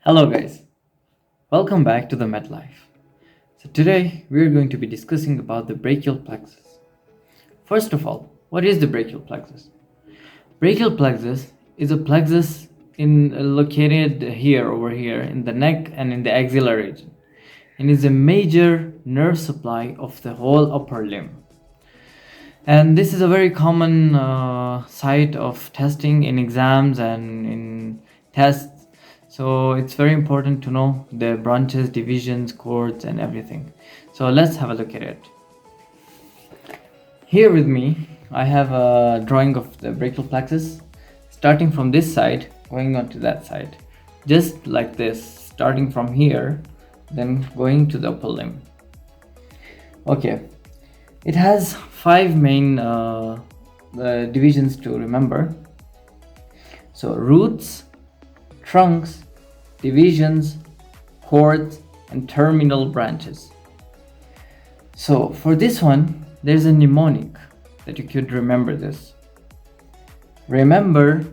Hello guys, welcome back to the MedLife. So today we are going to be discussing about the brachial plexus. First of all, what is the brachial plexus? Brachial plexus is a plexus located here over here in the neck and in the axilla region, and is a major nerve supply of the whole upper limb. And this is a very common site of testing in exams and in tests. So it's very important to know the branches, divisions, chords, and everything. So let's have a look at it. Here with me, I have a drawing of the brachial plexus, starting from this side, going on to that side. Just like this, starting from here, then going to the upper limb. Okay, it has five main divisions to remember. So roots, trunks, divisions, chords, and terminal branches. So for this one, there's a mnemonic that you could remember this. Remember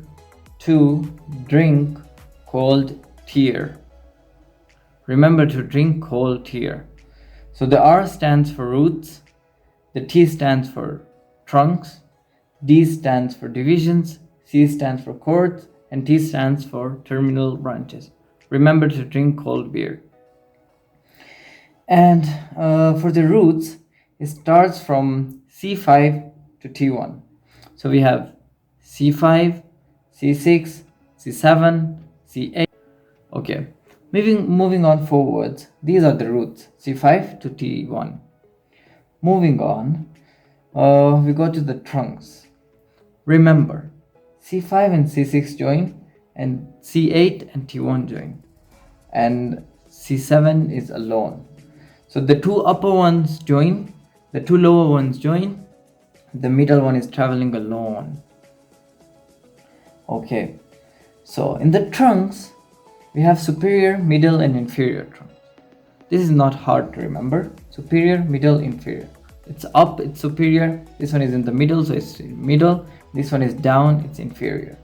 to drink cold tear. Remember to drink cold tear. So the R stands for roots, the T stands for trunks, D stands for divisions, C stands for chords, and T stands for terminal branches. Remember to drink cold beer. And for the roots, it starts from C5 to T1. So we have C5, C6, C7, C8. Okay, moving on forwards, these are the roots, C5 to T1. Moving on, we go to the trunks. Remember, C5 and C6 join, and C8 and T1 join, and C7 is alone. So the two upper ones join, the two lower ones join, the middle one is traveling alone. Okay, so in the trunks, we have superior, middle, and inferior trunks. This is not hard to remember. Superior, middle, inferior. It's up, it's superior. This one is in the middle, so it's middle. This one is down, it's inferior.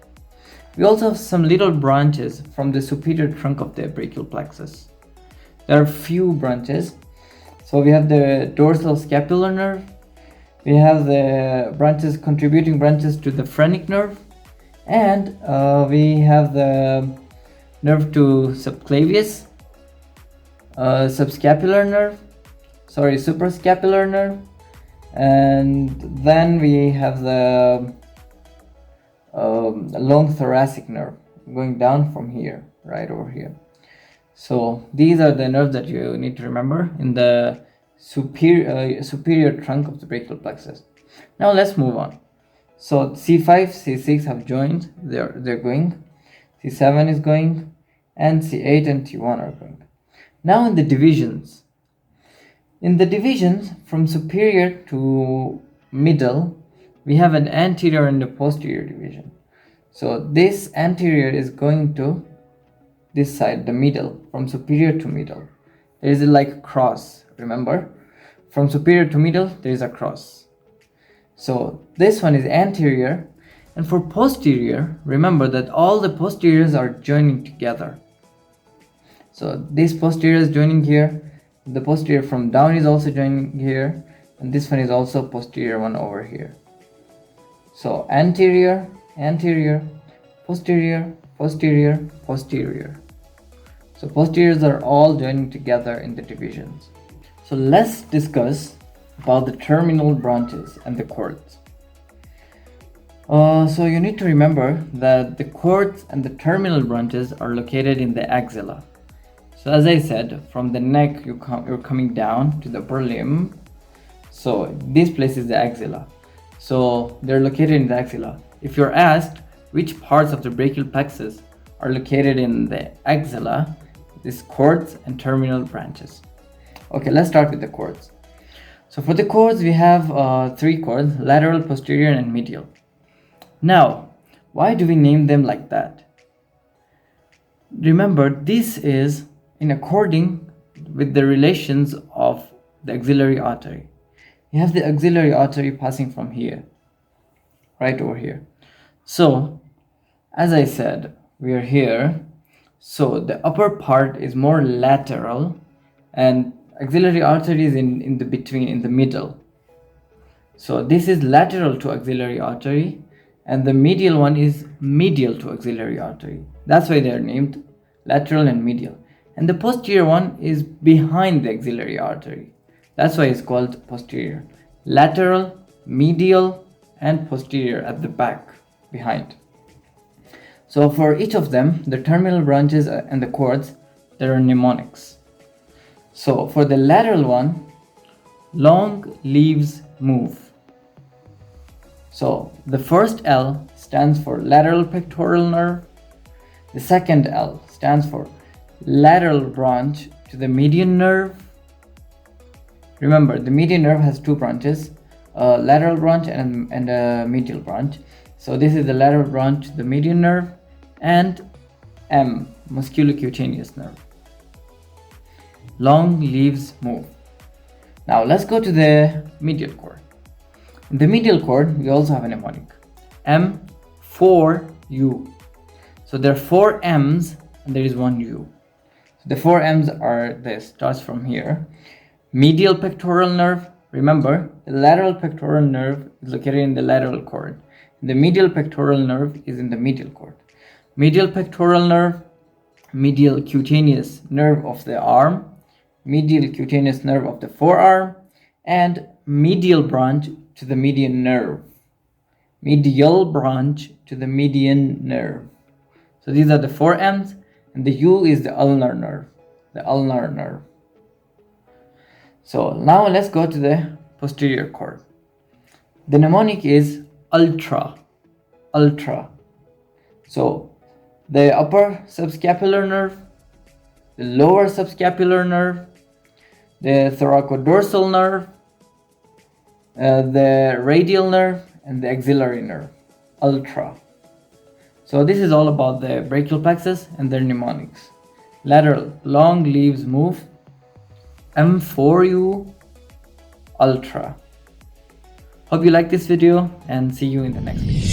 We also have some little branches from the superior trunk of the brachial plexus. There are few branches. So we have the dorsal scapular nerve. We have the contributing branches to the phrenic nerve. And we have the nerve to subclavius, suprascapular nerve, and then we have the long thoracic nerve going down from here, right over here. So these are the nerves that you need to remember in the superior trunk of the brachial plexus. Now let's move on. So C5, C6 have joined, they're going, C7 is going, and C8 and T1 are going. Now in the divisions. In the divisions from superior to middle, we have an anterior and a posterior division. So this anterior is going to this side, the middle, from superior to middle. There is like a cross, remember? From superior to middle, there is a cross. So this one is anterior, and for posterior, remember that all the posteriors are joining together. So this posterior is joining here, the posterior from down is also joining here, and this one is also posterior one over here. So anterior, anterior, posterior, posterior, posterior. So posteriors are all joining together in the divisions. So let's discuss about the terminal branches and the chords. So you need to remember that the chords and the terminal branches are located in the axilla. So as I said, from the neck you're coming down to the upper limb. So this place is the axilla. So they're located in the axilla. If you're asked which parts of the brachial plexus are located in the axilla, these chords and terminal branches. Okay, let's start with the chords. So for the chords, we have three chords: lateral, posterior, and medial. Now, why do we name them like that? Remember, this is in according with the relations of the axillary artery. You have the axillary artery passing from here, right over here. So, as I said, we are here. So the upper part is more lateral, and axillary artery is in the between, in the middle. So this is lateral to axillary artery, and the medial one is medial to axillary artery. That's why they are named lateral and medial. And the posterior one is behind the axillary artery. That's why it's called posterior. Lateral, medial, and posterior at the back, behind. So for each of them, the terminal branches and the chords, there are mnemonics. So for the lateral one, long leaves move. So the first L stands for lateral pectoral nerve. The second L stands for lateral branch to the median nerve. Remember, the median nerve has two branches, a lateral branch and a medial branch. So this is the lateral branch to the median nerve, and M, musculocutaneous nerve. Long leaves move. Now let's go to the medial cord. In the medial cord, we also have a mnemonic, M4U. So there are 4 M's and there is 1 U. So the 4 M's are this, starts from here. Medial pectoral nerve. Remember, the lateral pectoral nerve is located in the lateral cord. The medial pectoral nerve is in the medial cord. Medial pectoral nerve, medial cutaneous nerve of the arm, medial cutaneous nerve of the forearm, and medial branch to the median nerve. Medial branch to the median nerve. So these are the 4 M's, and the U is the ulnar nerve. The ulnar nerve. So now let's go to the posterior cord. The mnemonic is ultra. Ultra. So the upper subscapular nerve, the lower subscapular nerve, the thoracodorsal nerve, the radial nerve, and the axillary nerve. Ultra. So this is all about the brachial plexus and their mnemonics. Lateral, long leaves move. M4U, ultra. Hope you like this video, and see you in the next video.